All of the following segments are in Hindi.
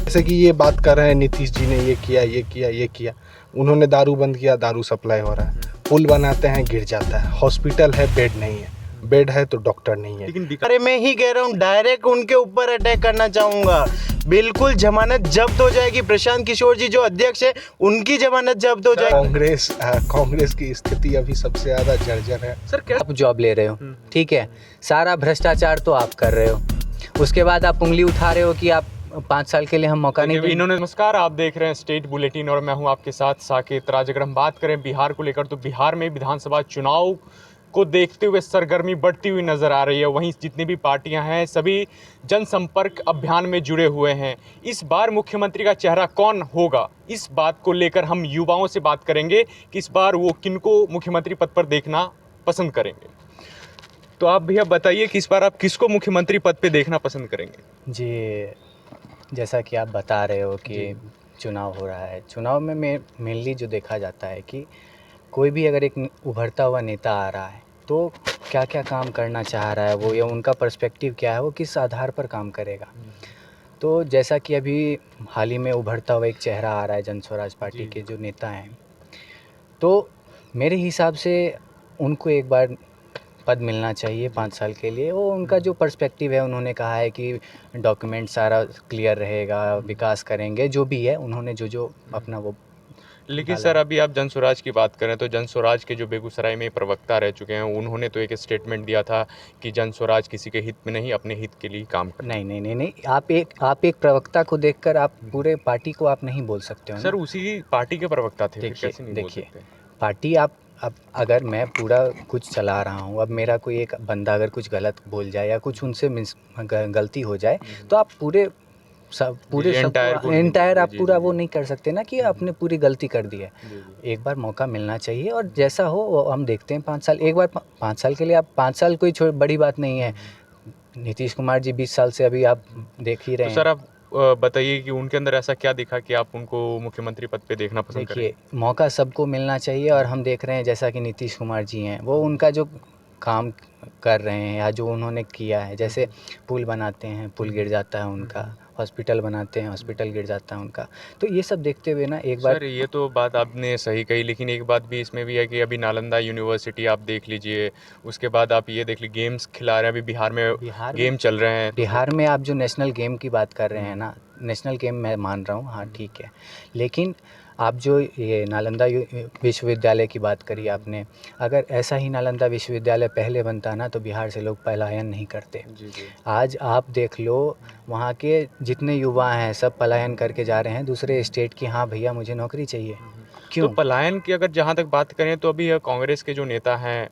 जैसे कि ये बात कर रहे हैं नीतीश जी ने ये किया ये किया ये किया, उन्होंने दारू बंद किया, दारू सप्लाई हो रहा है, पुल बनाते हैं गिर जाता है, हॉस्पिटल है बेड नहीं है, बेड है तो डॉक्टर नहीं है। लेकिन अरे मैं ही कह रहा हूँ, डायरेक्ट उनके ऊपर अटैक करना चाहूंगा। बिल्कुल जमानत जब्त हो जाएगी। प्रशांत किशोर जी जो अध्यक्ष है उनकी जमानत जब्त हो जाएगी। कांग्रेस की स्थिति अभी सबसे ज्यादा जर्जर है। सर क्या आप जॉब ले रहे हो, ठीक है, सारा भ्रष्टाचार तो आप कर रहे हो, उसके बाद आप उंगली उठा रहे हो कि आप 5 साल के लिए हम मौका नहीं देंगे। नमस्कार, आप देख रहे हैं स्टेट बुलेटिन और मैं हूं आपके साथ साकेत राज। अगर हम बात करें बिहार को लेकर तो बिहार में विधानसभा चुनाव को देखते हुए सरगर्मी बढ़ती हुई नजर आ रही है। वहीं जितनी भी पार्टियां हैं सभी जनसंपर्क अभियान में जुड़े हुए हैं। इस बार मुख्यमंत्री का चेहरा कौन होगा, इस बात को लेकर हम युवाओं से बात करेंगे कि इस बार वो किनको मुख्यमंत्री पद पर देखना पसंद करेंगे। तो आप भैया बताइए कि इस बार आप किसको मुख्यमंत्री पद पे देखना पसंद करेंगे? जी, जैसा कि आप बता रहे हो कि चुनाव हो रहा है, चुनाव में मेनली जो देखा जाता है कि कोई भी अगर एक उभरता हुआ नेता आ रहा है तो क्या क्या काम करना चाह रहा है वो, या उनका पर्सपेक्टिव क्या है, वो किस आधार पर काम करेगा। तो जैसा कि अभी हाल ही में उभरता हुआ एक चेहरा आ रहा है जन स्वराज पार्टी के जो नेता हैं, तो मेरे हिसाब से उनको एक बार पद मिलना चाहिए 5 साल के लिए। वो उनका जो पर्सपेक्टिव है, उन्होंने कहा है कि डॉक्यूमेंट सारा क्लियर रहेगा, विकास करेंगे, जो भी है उन्होंने जो अपना वो। लेकिन सर अभी आप जन स्वराज की बात करें तो जन स्वराज के जो बेगूसराय में प्रवक्ता रह चुके हैं उन्होंने तो एक स्टेटमेंट दिया था कि जन स्वराज किसी के हित में नहीं, अपने हित के लिए काम करता है। नहीं, आप एक प्रवक्ता को देखकर आप पूरे पार्टी को आप नहीं बोल सकते हो। सर उसी पार्टी के प्रवक्ता थे, फिर कैसे नहीं बोल देखिए सकते? पार्टी अब अगर मैं पूरा कुछ चला रहा हूँ, अब मेरा कोई एक बंदा अगर कुछ गलत बोल जाए या कुछ उनसे गलती हो जाए तो आप पूरे एंटायर आप पूरा वो नहीं कर सकते ना कि आपने पूरी गलती कर दी है। एक बार मौका मिलना चाहिए और जैसा हो वो हम देखते हैं। 5 साल एक बार 5 साल के लिए, आप 5 साल कोई बड़ी बात नहीं है। नीतीश कुमार जी 20 साल से अभी आप देख ही रहे हैं। तो सर आप बताइए कि उनके अंदर ऐसा क्या दिखा कि आप उनको मुख्यमंत्री पद पे देखना पसंद करें? देखिए, मौका सबको मिलना चाहिए और हम देख रहे हैं जैसा कि नीतीश कुमार जी हैं, वो उनका जो काम कर रहे हैं या जो उन्होंने किया है, जैसे पुल बनाते हैं, पुल गिर जाता है उनका, हॉस्पिटल बनाते हैं, हॉस्पिटल गिर जाता है उनका। तो ये सब देखते हुए ना एक बार। सर ये तो बात आपने सही कही, लेकिन एक बात भी इसमें भी है कि अभी नालंदा यूनिवर्सिटी आप देख लीजिए, उसके बाद आप ये देख लीजिए गेम्स खिला रहे हैं, अभी बिहार में गेम चल रहे हैं। बिहार में आप जो नेशनल गेम की बात कर रहे हैं ना, नेशनल गेम मैं मान रहा हूँ, हाँ ठीक है, लेकिन आप जो ये नालंदा विश्वविद्यालय की बात करी आपने, अगर ऐसा ही नालंदा विश्वविद्यालय पहले बनता ना तो बिहार से लोग पलायन नहीं करते। आज आप देख लो, वहाँ के जितने युवा हैं सब पलायन करके जा रहे हैं दूसरे स्टेट की। हाँ भैया मुझे नौकरी चाहिए। क्यों? तो पलायन की अगर जहाँ तक बात करें तो अभी कांग्रेस के जो नेता हैं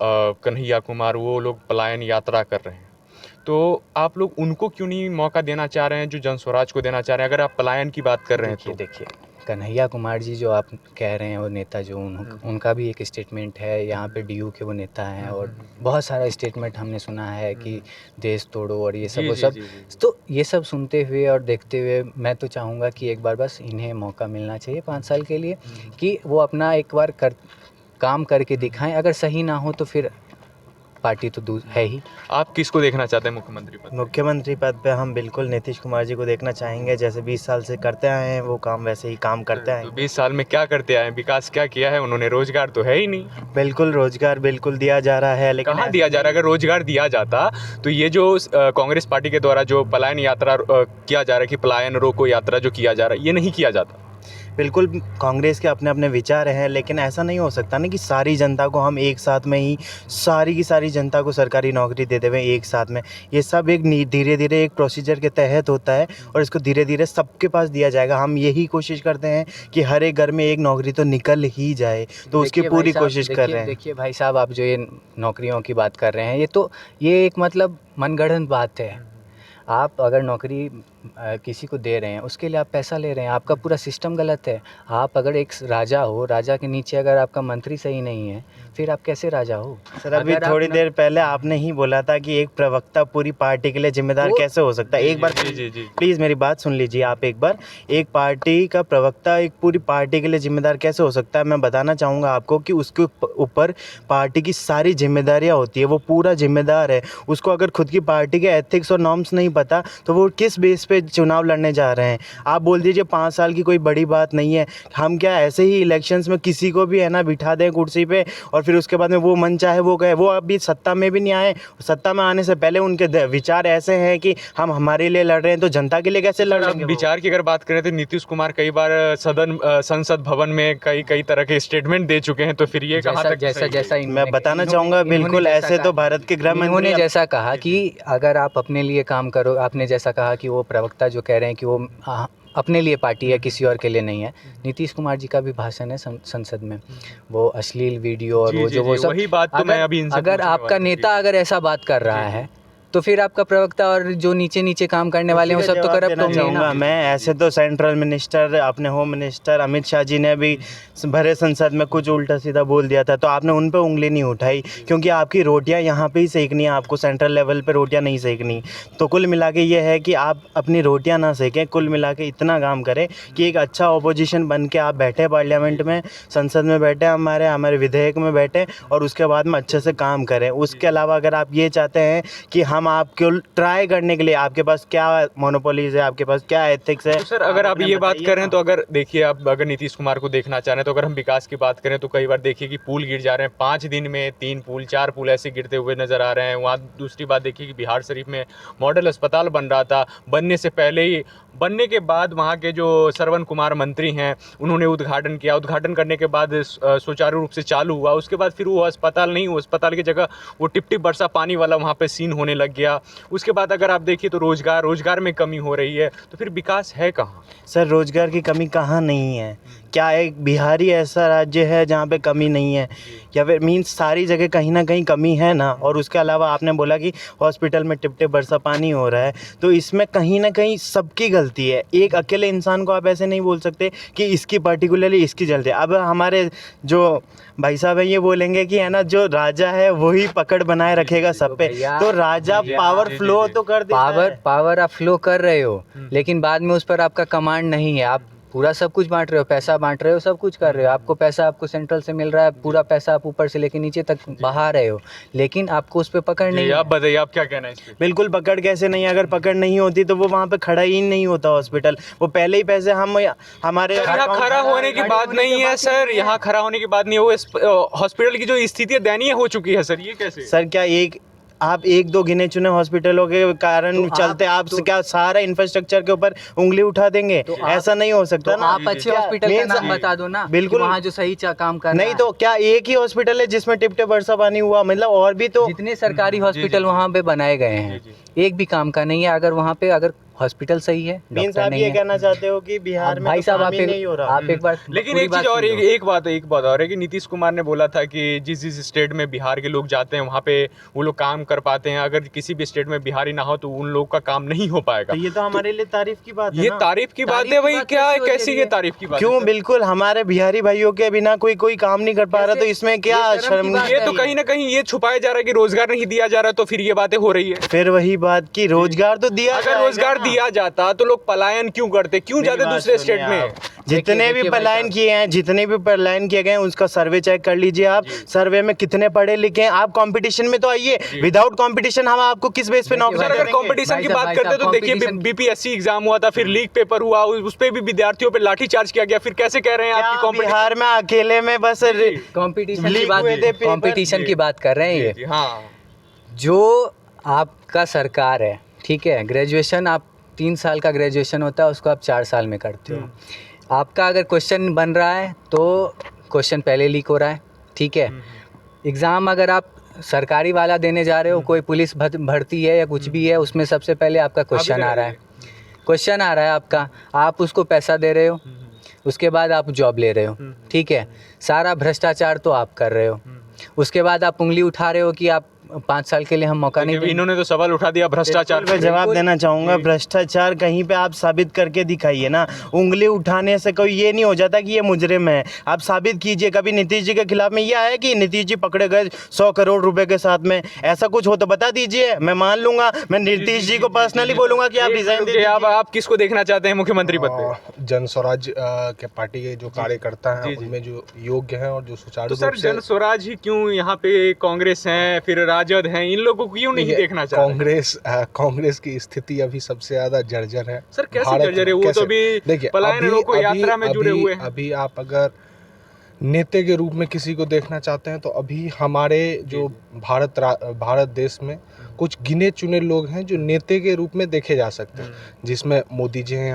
कन्हैया कुमार, वो लोग पलायन यात्रा कर रहे हैं। तो आप लोग उनको क्यों नहीं मौका देना चाह रहे हैं जो जन स्वराज को देना चाह रहे हैं, अगर आप पलायन की बात कर रहे हैं तो? देखिए कन्हैया कुमार जी जो आप कह रहे हैं वो नेता जो उनका भी एक स्टेटमेंट है, यहाँ पे डीयू के वो नेता हैं और बहुत सारा स्टेटमेंट हमने सुना है कि देश तोड़ो और ये सब वो सब। तो ये सब सुनते हुए और देखते हुए मैं तो चाहूँगा कि एक बार बस इन्हें मौका मिलना चाहिए 5 साल के लिए कि वो अपना एक बार काम करके दिखाएं। अगर सही ना हो तो फिर पार्टी तो दूर है ही। आप किसको देखना चाहते हैं मुख्यमंत्री पद? मुख्यमंत्री पद पे हम बिल्कुल नीतीश कुमार जी को देखना चाहेंगे। जैसे 20 साल से करते आए हैं वो काम, वैसे ही काम करते आए तो हैं। 20 साल में क्या करते आए हैं, विकास क्या किया है उन्होंने? रोजगार तो है ही नहीं। बिल्कुल रोजगार बिल्कुल दिया जा रहा है, लेकिन कहाँ दिया जा रहा है? अगर रोजगार दिया जाता तो ये जो कांग्रेस पार्टी के द्वारा जो पलायन यात्रा किया जा रहा है कि पलायन रोको यात्रा जो किया जा रहा है, ये नहीं किया जाता। बिल्कुल कांग्रेस के अपने अपने विचार हैं, लेकिन ऐसा नहीं हो सकता ना कि सारी जनता को हम एक साथ में ही सारी की सारी जनता को सरकारी नौकरी दे देवें एक साथ में। ये सब एक धीरे धीरे एक प्रोसीजर के तहत होता है और इसको धीरे धीरे सबके पास दिया जाएगा। हम यही कोशिश करते हैं कि हर एक घर में एक नौकरी तो निकल ही जाए, तो उसकी पूरी कोशिश कर रहे हैं। देखिए भाई साहब, आप जो ये नौकरियों की बात कर रहे हैं, ये एक मतलब मनगढ़ंत बात है। आप अगर नौकरी किसी को दे रहे हैं उसके लिए आप पैसा ले रहे हैं, आपका पूरा सिस्टम गलत है। आप अगर एक राजा हो, राजा के नीचे अगर आपका मंत्री सही नहीं है, फिर आप कैसे राजा हो? सर अभी थोड़ी देर पहले आपने ही बोला था कि एक प्रवक्ता पूरी पार्टी के लिए जिम्मेदार कैसे हो सकता है। एक बार प्लीज़ मेरी बात सुन लीजिए आप। एक बार एक पार्टी का प्रवक्ता एक पूरी पार्टी के लिए जिम्मेदार कैसे हो सकता है? मैं बताना चाहूँगा आपको कि उसके ऊपर पार्टी की सारी जिम्मेदारियाँ होती है, वो पूरा जिम्मेदार है। उसको अगर खुद की पार्टी के एथिक्स और नॉर्म्स नहीं पता तो वो किस बेस पे चुनाव लड़ने जा रहे हैं। आप बोल दीजिए 5 साल की कोई बड़ी बात नहीं है। हम क्या ऐसे ही इलेक्शंस में किसी को भी है ना बिठा दें कुर्सी पे और फिर उसके बाद में वो मन चाहे वो कहे। वो अभी सत्ता में भी नहीं आए, सत्ता में आने से पहले उनके विचार ऐसे हैं कि हम हमारे लिए लड़ रहे हैं, तो जनता के लिए कैसे लड़ लेंगे? विचार की अगर बात करें तो नीतीश कुमार कई बार संसद भवन में कई तरह के स्टेटमेंट दे चुके हैं, तो फिर ये कहाँ तक जैसा मैं बताना चाहूँगा, बिल्कुल ऐसे तो भारत के गृह मंत्री ने जैसा कहा कि अगर आप अपने लिए काम करो, आपने जैसा कहा कि वो प्रवक्ता जो कह रहे हैं कि वो अपने लिए पार्टी है, किसी और के लिए नहीं है। नीतीश कुमार जी का भी भाषण है संसद में, वो अश्लील वीडियो और वो सब, वही बात तो मैं अभी इनसे अगर आपका नेता अगर ऐसा बात कर रहा है तो फिर आपका प्रवक्ता और जो नीचे काम करने वाले हैं वो सब तो करप्ट होंगे ना। मैं ऐसे तो सेंट्रल मिनिस्टर, अपने होम मिनिस्टर अमित शाह जी ने भी भरे संसद में कुछ उल्टा सीधा बोल दिया था, तो आपने उन पे उंगली नहीं उठाई, क्योंकि आपकी रोटियां यहाँ पे ही सेकनी है, आपको सेंट्रल लेवल पे रोटियां नहीं सेकनी। तो कुल मिला के ये है कि आप अपनी रोटियां ना सेकें, कुल मिला के इतना काम करें कि एक अच्छा ऑपोजिशन बन के आप बैठे पार्लियामेंट में, संसद में बैठे, हमारे विधेयक में बैठे और उसके बाद में अच्छे से काम करें। उसके अलावा अगर आप ये चाहते हैं कि हम आपको ट्राई करने के लिए, आपके पास क्या मोनोपोलीज है, आपके पास क्या एथिक्स है, तो सर अगर आप ये बात करें तो अगर देखिए, आप अगर नीतीश कुमार को देखना चाह रहे हैं तो अगर हम विकास की बात करें तो कई बार देखिए कि पुल गिर जा रहे हैं, 5 दिन में 3 पुल 4 पुल ऐसे गिरते हुए नजर आ रहे हैं। वहाँ दूसरी बात देखिए कि बिहार शरीफ में मॉडल अस्पताल बन रहा था, बनने से पहले ही, बनने के बाद वहाँ के जो श्रवण कुमार मंत्री हैं उन्होंने उद्घाटन किया, उद्घाटन करने के बाद सुचारू रूप से चालू हुआ, उसके बाद फिर वो अस्पताल नहीं, वो अस्पताल की जगह वो टिप टिप बरसा पानी वाला वहाँ पे सीन होने लग गया। उसके बाद अगर आप देखिए तो रोजगार में कमी हो रही है, तो फिर विकास है कहाँ? सर रोजगार की कमी कहाँ नहीं है? क्या एक बिहार ही ऐसा राज्य है जहाँ पे कमी नहीं है? या फिर मीन्स सारी जगह कहीं ना कहीं कमी है ना। और उसके अलावा आपने बोला कि हॉस्पिटल में टिप टिप बरसा पानी हो रहा है, तो इसमें कहीं ना कहीं सबकी गलती है। एक अकेले इंसान को आप ऐसे नहीं बोल सकते कि इसकी पर्टिकुलरली इसकी गलती है। अब हमारे जो भाई साहब हैं ये बोलेंगे कि है ना, जो राजा है वही पकड़ बनाए रखेगा सब पे, तो राजा पावर फ्लो तो कर देता है। पावर आप फ्लो कर रहे हो, लेकिन बाद में उस पर आपका कमांड नहीं है। आप पूरा सब कुछ बांट रहे हो, पैसा बांट रहे हो, सब कुछ कर रहे हो, आपको पैसा आपको सेंट्रल से मिल रहा है, पूरा पैसा आप ऊपर से लेके नीचे तक बहा रहे हो, लेकिन आपको उस पर पकड़ नहीं है। आप बताइए, आप क्या कहना है इस पे? बिल्कुल पकड़ कैसे नहीं, अगर पकड़ नहीं होती तो वो वहाँ पे खड़ा ही नहीं होता हॉस्पिटल। वो पहले ही पैसे हमारे यहाँ खड़ा होने की बात नहीं है सर, यहाँ खड़ा होने की बात नहीं है, वो हॉस्पिटल की जो स्थिति दयनीय हो चुकी है सर, ये कैसे? सर क्या आप एक दो गिने चुने हॉस्पिटलों के कारण तो चलते आप क्या सारा इंफ्रास्ट्रक्चर के ऊपर उंगली उठा देंगे? तो ऐसा नहीं हो सकता ना। आप अच्छे हॉस्पिटल का नाम बता दो ना, बिल्कुल वहाँ जो सही काम कर रहा नहीं है। तो क्या एक ही हॉस्पिटल है जिसमें टिप टिप बरसा पानी हुआ? मतलब और भी तो जितने सरकारी हॉस्पिटल वहाँ पे बनाए गए हैं, एक भी काम का नहीं है। अगर वहाँ पे अगर हॉस्पिटल सही है, मीन्स डॉक्टर आप नहीं ये है, कहना चाहते हो कि बिहार में भाई तो साहब काम ही नहीं हो रहा। आप एक बार लेकिन एक चीज और, एक बात और है कि नीतीश कुमार ने बोला था कि जिस स्टेट में बिहार के लोग जाते हैं वहाँ पे वो लोग काम कर पाते हैं, अगर किसी भी स्टेट में बिहारी ना हो तो उन लोग का काम नहीं हो पाएगा। तो ये तो हमारे लिए तारीफ की बात है। ये तारीफ की बात है भाई, क्या कैसी ये तारीफ की बात? क्यों? बिल्कुल हमारे बिहारी भाइयों के बिना कोई काम नहीं कर पा रहा, तो इसमें क्या शर्म? ये तो कहीं ना कहीं ये छुपाया जा रहा है कि रोजगार नहीं दिया जा रहा, तो फिर ये बातें हो रही है। फिर वही बात कि रोजगार तो दिया, अगर रोजगार दिया जाता तो लोग पलायन क्यों करते, क्यों जाते दूसरे स्टेट में? जितने भी पलायन किए हैं, जितने भी पलायन किए गए हैं, उसका सर्वे चेक कर लीजिए आप। सर्वे में कितने पढ़े लिखे हैं, आप कंपटीशन में तो आइए। विदाउट कंपटीशन हम आपको किस बेस पे नौकरी सर अगर कंपटीशन की बात करते तो देखिए बीपीएससी एग्जाम हुआ था, फिर लीक पेपर हुआ, उस पे भी विद्यार्थियों पे लाठीचार्ज किया गया, फिर कैसे कह रहे हैं आपकी कंपटीशन? बिहार में अकेले में बस कंपटीशन की बात कर रहे हैं। ये हाँ, जो आपका सरकार है, ठीक है, ग्रेजुएशन आप 3 साल का ग्रेजुएशन होता है, उसको आप 4 साल में करते हो। आपका अगर क्वेश्चन बन रहा है तो क्वेश्चन पहले लीक हो रहा है, ठीक है। एग्ज़ाम अगर आप सरकारी वाला देने जा रहे हो, कोई पुलिस भर्ती है या कुछ भी है, उसमें सबसे पहले आपका क्वेश्चन आ रहा है आपका, आप उसको पैसा दे रहे हो, उसके बाद आप जॉब ले रहे हो, ठीक है। सारा भ्रष्टाचार तो आप कर रहे हो, उसके बाद आप उंगली उठा रहे हो कि आप 5 साल के लिए हम मौका नहीं देंगे। इन्होंने तो सवाल उठा दिया भ्रष्टाचार पे। जवाब देना चाहूँगा, भ्रष्टाचार कहीं पे आप साबित करके दिखाइए ना। उंगली उठाने से कोई ये नहीं हो जाता कि ये मुजरिम है। आप साबित कीजिए। कभी नीतीश जी के खिलाफ में ये आया कि नीतीश जी पकड़े गए 100 करोड़ रुपए के साथ में? ऐसा कुछ हो तो बता दीजिए, मैं मान लूंगा। मैं नीतीश जी को पर्सनली बोलूंगा कि आप रिजाइन दे दीजिए। आप किसको देखना चाहते हैं मुख्यमंत्री पद पे? जन स्वराज के पार्टी के जो कार्यकर्ता हैं उनमें जो योग्य हैं और जो सुचारू तो सर जन स्वराज ही क्यों? यहाँ पे कांग्रेस है, फिर राजद हैं, इन लोगों को क्यों नहीं देखना चाह रहे? कांग्रेस की स्थिति अभी सबसे ज्यादा जर्जर है। सर कैसे जर्जर है? वो तो अभी पलायन रोको यात्रा में जुड़े हुए हैं। अभी आप अगर नेता के रूप में किसी को देखना चाहते हैं तो अभी हमारे जो भारत देश में कुछ गिने चुने लोग हैं जो नेता के रूप में देखे जा सकते हैं, जिसमें मोदी जी हैं,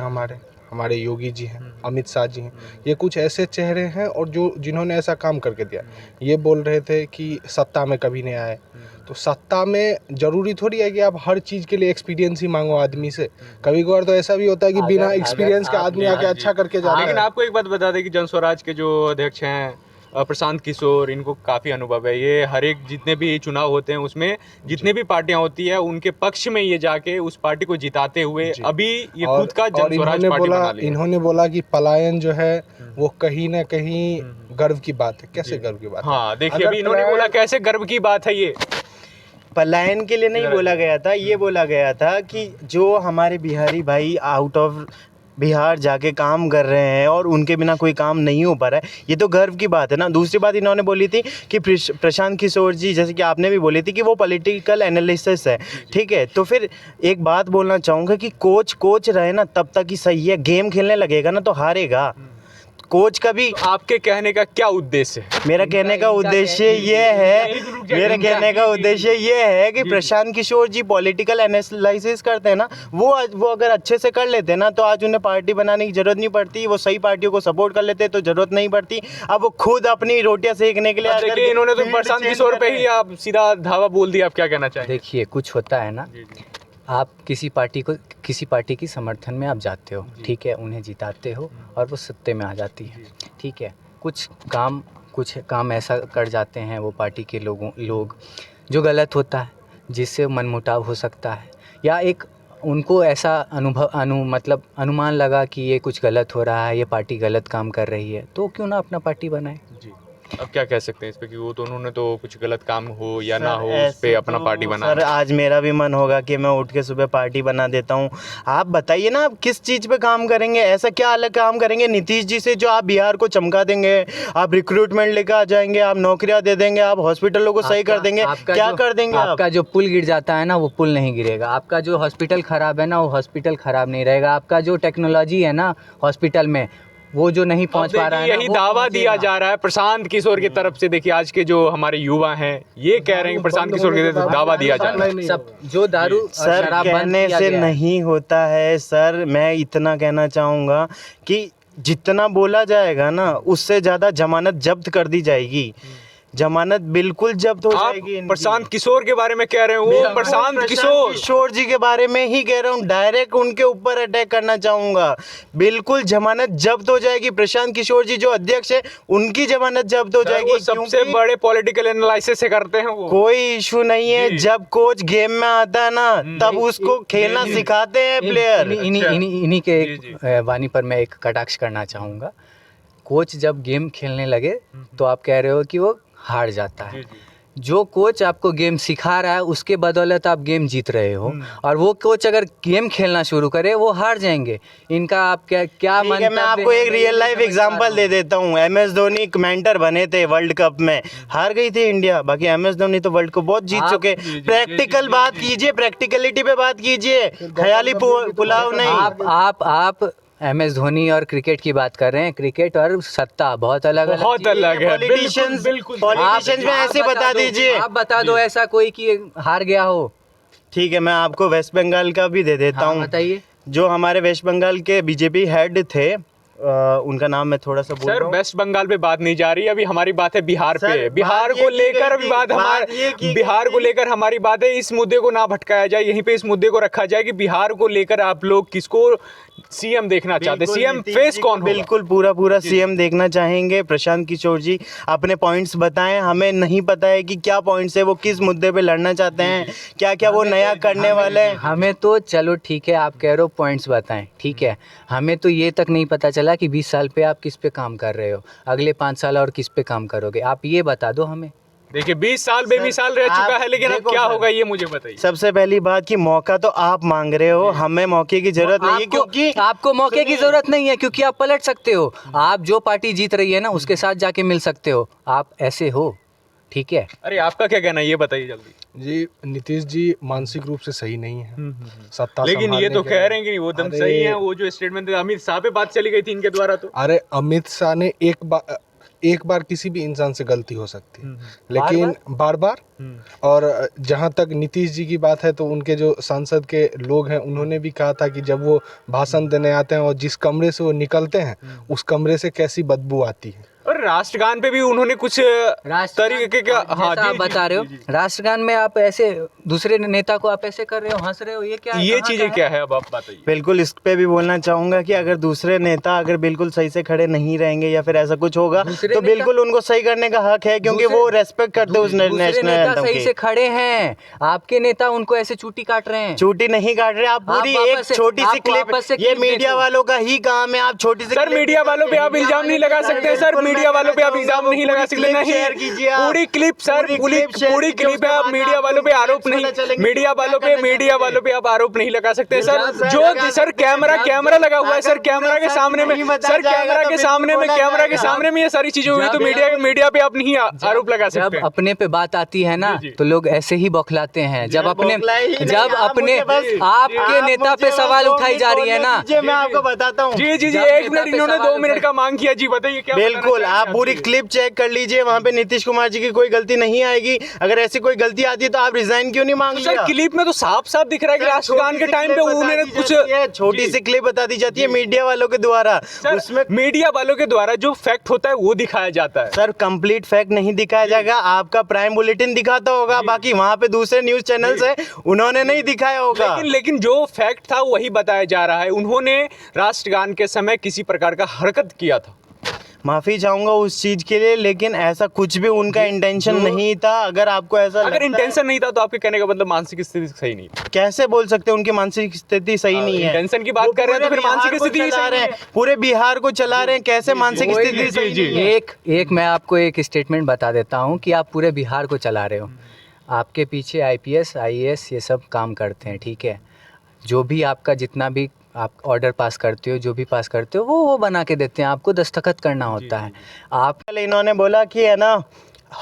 हमारे योगी जी हैं, अमित शाह जी हैं। ये कुछ ऐसे चेहरे हैं और जिन्होंने ऐसा काम करके दिया। ये बोल रहे थे कि सत्ता में कभी नहीं आए, तो सत्ता में जरूरी थोड़ी है कि आप हर चीज़ के लिए एक्सपीरियंस ही मांगो आदमी से। कभी कभार तो ऐसा भी होता है कि बिना एक्सपीरियंस के आदमी आके अच्छा करके जाता है। लेकिन आपको एक बात बता दें कि जन स्वराज के जो अध्यक्ष हैं प्रशांत किशोर, इनको काफ़ी अनुभव है। ये हर एक जितने भी चुनाव होते हैं उसमें जितने भी पार्टियां होती है उनके पक्ष में ये जाके उस पार्टी को जिताते हुए अभी ये खुद का जन स्वराज पार्टी बना लिया। इन्होंने बोला कि पलायन जो है वो कहीं ना कहीं गर्व की बात है। कैसे गर्व की बात है? हाँ देखिए, अभी इन्होंने बोला कैसे गर्व की बात है। ये पलायन के लिए नहीं बोला गया था, ये बोला गया था कि जो हमारे बिहारी भाई आउट ऑफ बिहार जाके काम कर रहे हैं और उनके बिना कोई काम नहीं हो पा रहा है, ये तो गर्व की बात है ना। दूसरी बात इन्होंने बोली थी कि प्रशांत किशोर जी, जैसे कि आपने भी बोली थी कि वो पॉलिटिकल एनालिसिस है, ठीक है। तो फिर एक बात बोलना चाहूँगा कि कोच रहे ना तब तक ही सही है, गेम खेलने लगेगा ना तो हारेगा। कोच का भी आपके कहने का क्या उद्देश्य है? मेरा कहने का उद्देश्य ये है कि प्रशांत किशोर जी पॉलिटिकल एनालिसिस करते हैं ना, वो अगर अच्छे से कर लेते हैं ना तो आज उन्हें पार्टी बनाने की जरूरत नहीं पड़ती। वो सही पार्टियों को सपोर्ट कर लेते तो जरूरत नहीं पड़ती। अब वो खुद अपनी रोटियां सेकने के लिए देखिए, इन्होंने तो प्रशांत किशोर पे ही आप सीधा धावा बोल दिया। आप क्या कहना चाहेंगे? देखिए, कुछ होता है ना, आप किसी पार्टी की समर्थन में आप जाते हो, ठीक है, उन्हें जिताते हो और वो सत्ते में आ जाती है, ठीक है। कुछ काम ऐसा कर जाते हैं वो पार्टी के लोग जो गलत होता है, जिससे मनमुटाव हो सकता है, या एक उनको ऐसा अनुमान लगा कि ये कुछ गलत हो रहा है, ये पार्टी गलत काम कर रही है, तो क्यों ना अपना पार्टी बनाए। जी, अब क्या कह सकते हैं इस पे कि वो तो उन्होंने तो कुछ गलत काम हो या ना हो उस पे अपना पार्टी बना। सर आज मेरा भी मन होगा कि मैं उठ के सुबह पार्टी बना देता हूँ। आप बताइए ना, आप किस चीज़ पे काम करेंगे? ऐसा क्या अलग काम करेंगे नीतीश जी से जो आप बिहार को चमका देंगे? आप रिक्रूटमेंट लेकर आ जाएंगे, आप नौकरियाँ दे देंगे, आप हॉस्पिटलों को सही कर देंगे, क्या कर देंगे? आपका जो पुल गिर जाता है ना, वो पुल नहीं गिरेगा। आपका जो हॉस्पिटल खराब है ना, वो हॉस्पिटल खराब नहीं रहेगा। आपका जो टेक्नोलॉजी है ना हॉस्पिटल में, वो जो नहीं पहुंच पा रहा है, यही दावा दिया जा रहा है प्रशांत किशोर की तरफ से। देखिए, आज के जो हमारे युवा हैं ये कह रहे हैं कि प्रशांत किशोर के दावा दिया जा रहा है। सब जो दारू सर कहने से नहीं होता है। सर मैं इतना कहना चाहूँगा कि जितना बोला जाएगा ना उससे ज़्यादा जमानत जब्त कर दी जाएगी। जमानत बिल्कुल जब्त हो जाएगी। प्रशांत किशोर के बारे में कह रहे हैं? वो प्रशांत किशोर जी के बारे में ही कह रहा हूँ। डायरेक्ट उनके ऊपर अटैक करना चाहूंगा। बिल्कुल जमानत जब्त हो जाएगी। प्रशांत किशोर जी जो अध्यक्ष है उनकी जमानत जब्त हो जाएगी। सबसे बड़े पॉलिटिकल एनालिसिस से करते हैं वो। कोई इशू नहीं है। जब कोच गेम में आता है ना तब उसको खेलना सिखाते हैं प्लेयर। इन्हीं के वाणी पर मैं एक कटाक्ष करना चाहूँगा। कोच जब गेम खेलने लगे तो आप कह रहे हो कि वो हार जाता है। जो कोच आपको गेम सिखा रहा है उसके बदौलत आप गेम जीत रहे हो, और वो कोच अगर गेम खेलना शुरू करे वो हार जाएंगे। इनका आप क्या मंतव्य? मैं आपको एक रियल लाइफ एग्जांपल दे देता हूँ। MS धोनी कमेंटर बने थे वर्ल्ड कप में, हार गई थी इंडिया। बाकी MS धोनी तो वर्ल्ड कप बहुत जीत चुके। प्रैक्टिकल बात कीजिए, प्रैक्टिकलिटी पे बात कीजिए, ख्याली पुलाव नहीं। आप MS धोनी और क्रिकेट की बात कर रहे हैं। क्रिकेट और सत्ता बहुत अलग है। पॉलिटिशियंस में ऐसे बता दीजिए। आप बता दो ऐसा कोई कि हार गया हो। ठीक है, मैं आपको वेस्ट बंगाल का भी दे देता हूँ। बताइए। जो हमारे वेस्ट बंगाल के BJP हेड थे, उनका नाम मैं थोड़ा सा बोल रहा हूँ। सर वेस्ट बंगाल पे बात नहीं जा रही, अभी हमारी बात है बिहार पे। बिहार को लेकर अभी बिहार को लेकर हमारी बात है। इस मुद्दे को ना भटकाया जाए, यहीं पे इस मुद्दे को रखा जाए कि बिहार को लेकर आप लोग किसको सीएम देखना चाहते हैं? सीएम फेस कौन होगा? बिल्कुल पूरा सीएम देखना चाहेंगे। प्रशांत किशोर जी अपने पॉइंट्स बताएं। हमें नहीं पता है कि क्या पॉइंट्स है, वो किस मुद्दे पे लड़ना चाहते हैं, क्या वो नया करने वाले हैं। हमें तो चलो ठीक है, आप कह रहे हो पॉइंट्स बताएं, ठीक है। हमें तो ये तक नहीं पता चला कि 20 साल पे आप किस पे काम कर रहे हो, अगले 5 साल और किस पे काम करोगे। आप ये बता दो हमें। देखिए 20 साल बेमिसाल रह चुका है, लेकिन अब क्या होगा ये मुझे बताइए। सबसे पहली बात कि मौका तो आप मांग रहे हो, हमें मौके की जरूरत नहीं है। क्योंकि आपको मौके की जरूरत नहीं है, क्योंकि आप पलट सकते हो। आप जो पार्टी जीत रही है ना उसके साथ जाके मिल सकते हो। आप ऐसे हो, ठीक है। अरे आपका क्या कहना है, ये बताइए जल्दी। जी, नीतीश जी मानसिक रूप से सही नहीं है सत्ता लेकिन ये संभालने तो के कह लिए। रहे हैं कि वो दम अरे- सही है, वो जो स्टेटमेंट अमित शाह पे बात चली गई थी इनके द्वारा तो। अरे अमित शाह ने एक बार किसी भी इंसान से गलती हो सकती है, लेकिन बार बार। और जहाँ तक नीतीश जी की बात है तो उनके जो सांसद के लोग हैं उन्होंने भी कहा था कि जब वो भाषण देने आते हैं और जिस कमरे से वो निकलते हैं उस कमरे से कैसी बदबू आती है। और राष्ट्रगान पे भी उन्होंने कुछ तरीके का, हाँ जैसा आप बता रहे हो, राष्ट्रगान में आप ऐसे दूसरे नेता को आप ऐसे कर रहे हो, हंस रहे हो, ये क्या है? ये कहाँ चीजें का क्या है, अब आप बताइए। बिल्कुल इस पे भी बोलना चाहूंगा कि अगर दूसरे नेता अगर बिल्कुल सही से खड़े नहीं रहेंगे या फिर ऐसा कुछ होगा दूसरे तो नेता- बिल्कुल उनको सही करने का हक है, क्योंकि दूसरे- वो रेस्पेक्ट करते हैं उस दूसरे नेशनल नेता एंथम सही से की। खड़े हैं, आपके नेता उनको ऐसे चूटी काट रहे हैं। चूटी नहीं काट रहे आप, पूरी वापस एक से- छोटी सी आप क्लिप, वापस से ये clip मीडिया देखो। वालों का ही काम है। आप छोटी सी सर clip मीडिया वालों पे आप मीडिया इल्जाम नहीं वाले लगा भी सकते हैं सर, बिल्कुल मैं मीडिया वालों पे आप कहना इल्जाम नहीं चाहूंगा, लगा पूरी सकते। clip नहीं, share कीजिए आप। पूरी क्लिप सर, पूरी पूरी clip share पूरी कीजिए, क्लिप है, उसके आप बाद मीडिया आपको वालों पे आरोप पता नहीं, चलेंगे मीडिया क्या वालों पे करना मीडिया चाहते वालों पे आप आरोप नहीं लगा सकते सर। जब जो लगा सर सकते हैं, कैमरा जब- कैमरा लगा हुआ है अगर सर, कैमरा के पूरा सामने सच में नहीं बताया सर, जाएगा कैमरा तो के बिल्कुल सामने में, बोला कैमरा के जाएगा। सामने में ये सारी चीजें हुई तो मीडिया पे आप नहीं आरोप लगा जब सकते हैं। अपने पे बात आती है ना जी, जी। तो लोग ऐसे ही बौखलाते हैं। जब अपने बौखलाए ही नहीं, जब आप अपने मुझे बस- आपके आप नेता मुझे पे बस सवाल 2 उठाई मिनट जा रही है बोलने ना, दीजिए, मैं आपको बताता हूँ। जी जी जी, जब 1 नेता मिनट पे इन्होंने सवाल 2 मिनट उठाए- का मांग किया जी, बताइए क्या बताना बिल्कुल, चाहेंगे आप पूरी जी? क्लिप चेक कर लीजिए, वहाँ पे नीतीश कुमार जी की कोई गलती नहीं आएगी। अगर ऐसी कोई गलती आती है तो आप रिजाइन क्यों नहीं मांग सर लिया? क्लिप में तो साफ साफ दिख रहा है कि राष्ट्रगान के टाइम पे उन्होंने कुछ छोटी जी। सी क्लिप बता दी जाती है मीडिया वालों के द्वारा, सर उसमें मीडिया वालों के द्वारा जो फैक्ट होता है वो दिखाया जाता है। सर कंप्लीट फैक्ट नहीं दिखाया जाएगा, आपका प्राइम बुलेटिन दिखाता होगा, बाकी वहाँ पे दूसरे न्यूज चैनल्स है उन्होंने नहीं दिखाया होगा। लेकिन जो फैक्ट था वही बताया जा रहा है। उन्होंने राष्ट्रगान के समय किसी प्रकार का हरकत किया था। माफी चाहूंगा उस चीज के लिए, लेकिन ऐसा कुछ भी उनका इंटेंशन नहीं था। अगर आपको ऐसा अगर लगता है- इंटेंशन नहीं था तो आपके कहने का मतलब मानसिक स्थिति सही नहीं है। कैसे बोल सकते हैं उनकी मानसिक स्थिति सही नहीं है? इंटेंशन की बात वो कर रहे हैं तो पूरे फिर मानसिक बिहार को स्थिति ही चला सही रहे नहीं हैं, पूरे बिहार को चला रहे हैं, कैसे मानसिक वही- स्थिति सही जी, नहीं है? एक मैं आपको एक स्टेटमेंट बता देता हूँ कि आप पूरे बिहार को चला रहे हो, आपके पीछे आईपीएस आईएएस ये सब काम करते हैं, ठीक है। जो भी आपका जितना भी आप ऑर्डर पास करते हो, जो भी पास करते हो वो बना के देते हैं, आपको दस्तखत करना होता है। आप कल इन्होंने बोला कि है ना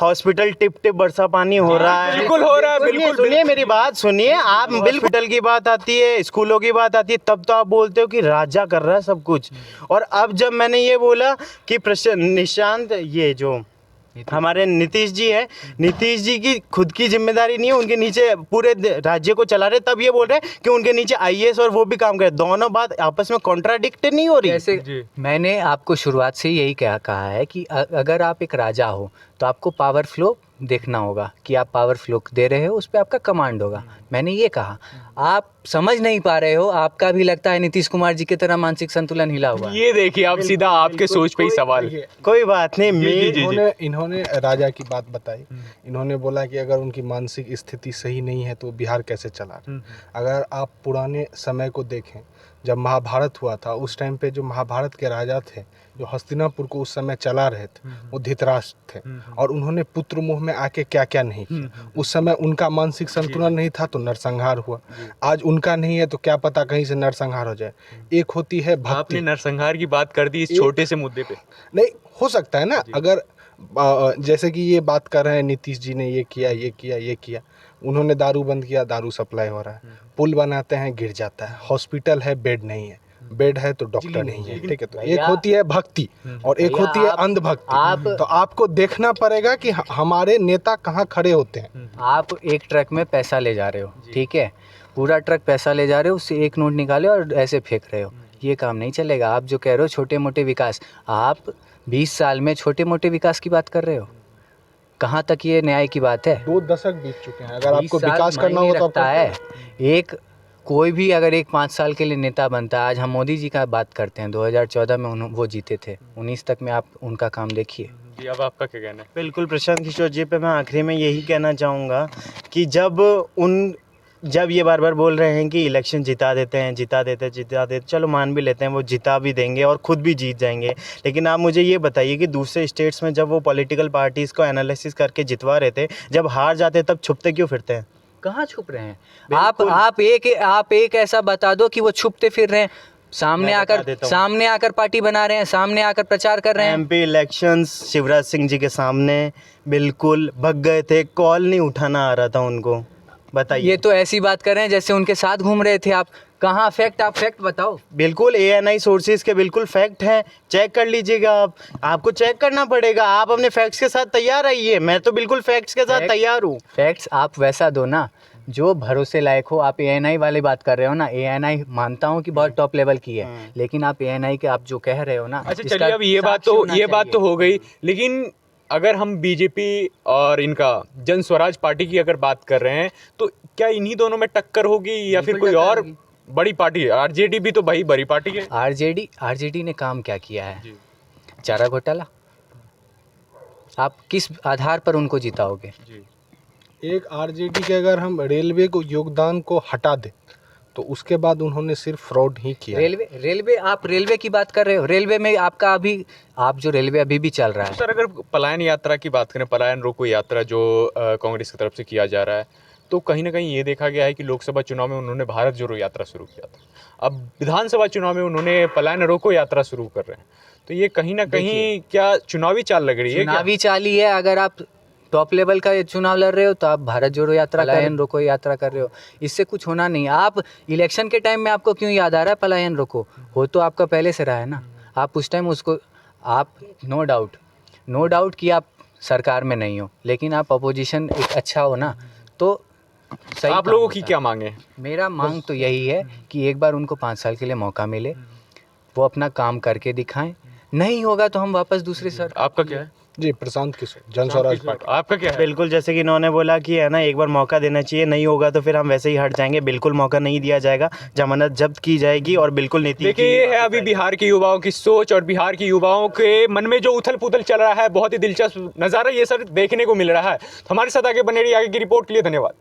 हॉस्पिटल टिप टिप बरसा पानी हो रहा है। बिल्कुल हो रहा है, सुनिए, बिल्कुल सुनिए मेरी बात सुनिए। आप हॉस्पिटल की बात आती है, स्कूलों की बात आती है, तब तो आप बोलते हो कि राजा कर रहा है सब कुछ। और अब जब मैंने ये बोला कि निशांत ये जो हमारे नीतीश जी है, नीतीश जी की खुद की जिम्मेदारी नहीं है, उनके नीचे पूरे राज्य को चला रहे, तब ये बोल रहे हैं कि उनके नीचे आईएएस और वो भी काम करे। दोनों बात आपस में कॉन्ट्राडिक्ट नहीं हो रही। जैसे मैंने आपको शुरुआत से यही कहा है कि अगर आप एक राजा हो तो आपको पावर फ्लो देखना होगा कि आप पावर फ्लो दे रहे हो, उस पर आपका कमांड होगा। मैंने ये कहा, आप समझ नहीं पा रहे हो, आपका भी लगता है नीतीश कुमार जी की तरह मानसिक संतुलन हिला हुआ है। ये देखिए आप सीधा आपके सोच पे ही सवाल है। कोई बात नहीं, इन्होंने राजा की बात बताई। इन्होंने बोला कि अगर उनकी मानसिक स्थिति सही नहीं है तो बिहार कैसे चला रहे। अगर आप पुराने समय को देखें, जब महाभारत हुआ था उस टाइम पे जो महाभारत के राजा थे, जो हस्तिनापुर को उस समय चला रहे थे, वो धृतराष्ट्र थे। और उन्होंने पुत्र मोह में आके क्या क्या नहीं किया। उस समय उनका मानसिक संतुलन नहीं था तो नरसंहार हुआ। आज उनका नहीं है तो क्या पता कहीं से नरसंहार हो जाए। एक होती है आपने भक्ति, नरसंहार की बात कर दी इस छोटे से मुद्दे पे। नहीं हो सकता है ना, अगर जैसे कि ये बात कर रहे हैं नीतीश जी ने ये किया ये किया ये किया, उन्होंने दारू बंद किया, दारू सप्लाई हो रहा है। पुल बनाते हैं गिर जाता है, हॉस्पिटल है बेड नहीं है, बेड है तो डॉक्टर नहीं है, ठीक है। तो एक होती है भक्ति और एक होती है अंधभक्ति। तो आपको देखना पड़ेगा कि हमारे नेता कहाँ खड़े होते हैं। आप एक ट्रक में पैसा ले जा रहे हो, ठीक है, पूरा ट्रक पैसा ले जा रहे हो, उससे एक नोट निकाले और ऐसे फेंक रहे हो, ये काम नहीं चलेगा। आप जो कह रहे हो छोटे मोटे विकास, आप 20 साल में छोटे मोटे विकास की बात कर रहे हो, कहाँ तक ये न्याय की बात है? 2 दशक बीत चुके हैं, अगर आपको 20 साल विकास करना मायने हो तो रखता है। एक कोई भी अगर एक 5 साल के लिए नेता बनता है, आज हम मोदी जी का बात करते हैं, 2014 में वो जीते थे, 19 तक में आप उनका काम देखिए। जी, अब आपका क्या कहना है? बिल्कुल प्रशांत किशोर जी पे मैं आखिरी में यही कहना चाहूँगा कि जब ये बार बार बोल रहे हैं कि इलेक्शन जिता देते, चलो मान भी लेते हैं वो जिता भी देंगे और ख़ुद भी जीत जाएंगे, लेकिन आप मुझे ये बताइए कि दूसरे स्टेट्स में जब वो पॉलिटिकल पार्टीज़ को एनालिसिस करके जितवा रहे थे, जब हार जाते तब छुपते क्यों फिरते हैं? कहाँ छुप रहे हैं आप एक ऐसा बता दो कि वो छुपते फिर रहे हैं। सामने मैं बता आकर देता हूँ। सामने आकर पार्टी बना रहे हैं, सामने आकर प्रचार कर रहे हैं। एमपी इलेक्शंस शिवराज सिंह जी के सामने बिल्कुल भग गए थे, कॉल नहीं उठाना आ रहा था उनको। बताइए। ये तो ऐसी बात कर रहे हैं जैसे उनके साथ घूम रहे थे आप। कहाँ फैक्ट, आप फैक्ट बताओ। बिल्कुल ANI सोर्सेज के बिल्कुल फैक्ट हैं, चेक कर लीजिएगा आप। आपको चेक करना पड़ेगा, आप अपने फैक्ट्स के साथ तैयार रहिए। मैं तो बिल्कुल फैक्ट्स के साथ Facts- तैयार हूँ। फैक्ट्स आप वैसा दो ना जो भरोसे लायक हो। आप ANI वाली बात कर रहे हो ना, ANI मानता हूँ कि बहुत टॉप लेवल की है, लेकिन आप ANI के आप जो कह रहे हो ना, अच्छा इसका चलिए, अब ये बात साक्ष्य तो होना चाहिए। हो गई, लेकिन अगर हम बीजेपी और इनका जन स्वराज पार्टी की अगर बात कर रहे हैं तो क्या इन्हीं दोनों में टक्कर होगी या फिर बिल्कुल कोई टक्कर और होगी। बड़ी पार्टी है? आरजेडी भी तो भाई बड़ी पार्टी है। आरजेडी ने काम क्या किया है? जी। चारा घोटाला। आप किस आधार पर उनको जिताओगे? जी। एक आरजेडी के अगर हम रेलवे को योगदान को हटा दें तो उसके बाद उन्होंने सिर्फ फ्रॉड ही किया है। रेलवे आप रेलवे की बात कर रहे हो। रेलवे में आपका अभी आप जो रेलवे अभी भी चल रहा है। सर, अगर पलायन यात्रा की बात करें, पलायन रोको यात्रा जो कांग्रेस की तरफ से किया जा रहा है, तो कहीं ना कहीं ये देखा गया है कि लोकसभा चुनाव में उन्होंने भारत जोड़ो यात्रा शुरू किया था, अब विधानसभा चुनाव में उन्होंने पलायन रोको यात्रा शुरू कर रहे हैं, तो ये कहीं ना कहीं क्या चुनावी चाल लग रही है क्या? चुनावी चाल ही है। अगर आप टॉप लेवल का ये चुनाव लड़ रहे हो तो आप भारत जोड़ो यात्रा, पलायन रोको यात्रा कर रहे हो, इससे कुछ होना नहीं। आप इलेक्शन के टाइम में आपको क्यों याद आ रहा है पलायन रोको? हो तो आपका पहले से रहा है ना। आप उस टाइम उसको आप नो डाउट कि आप सरकार में नहीं हो, लेकिन आप अपोजिशन एक अच्छा हो ना, तो सही आप काम लोगों होता की है। क्या मांगे हैं? मेरा मांग तो यही है कि एक बार उनको 5 साल के लिए मौका मिले, वो अपना काम करके दिखाएं। नहीं होगा तो हम वापस दूसरे सर। आपका क्या है? जी, प्रशांत किशोर, जन स्वराज पार्टी। आपका क्या है? बिल्कुल, जैसे कि इन्होंने बोला कि है ना, एक बार मौका देना चाहिए, नहीं होगा तो फिर हम वैसे ही हट जाएंगे। बिल्कुल मौका नहीं दिया जाएगा, जमानत जब्त की जाएगी और बिल्कुल नीति देखिए, ये है अभी बिहार के युवाओं की सोच और बिहार के युवाओं के मन में जो उथल पुथल चल रहा है। बहुत ही दिलचस्प नज़ारा ये सर देखने को मिल रहा है। तो हमारे साथ आगे बने रहिए। आगे की रिपोर्ट के लिए धन्यवाद।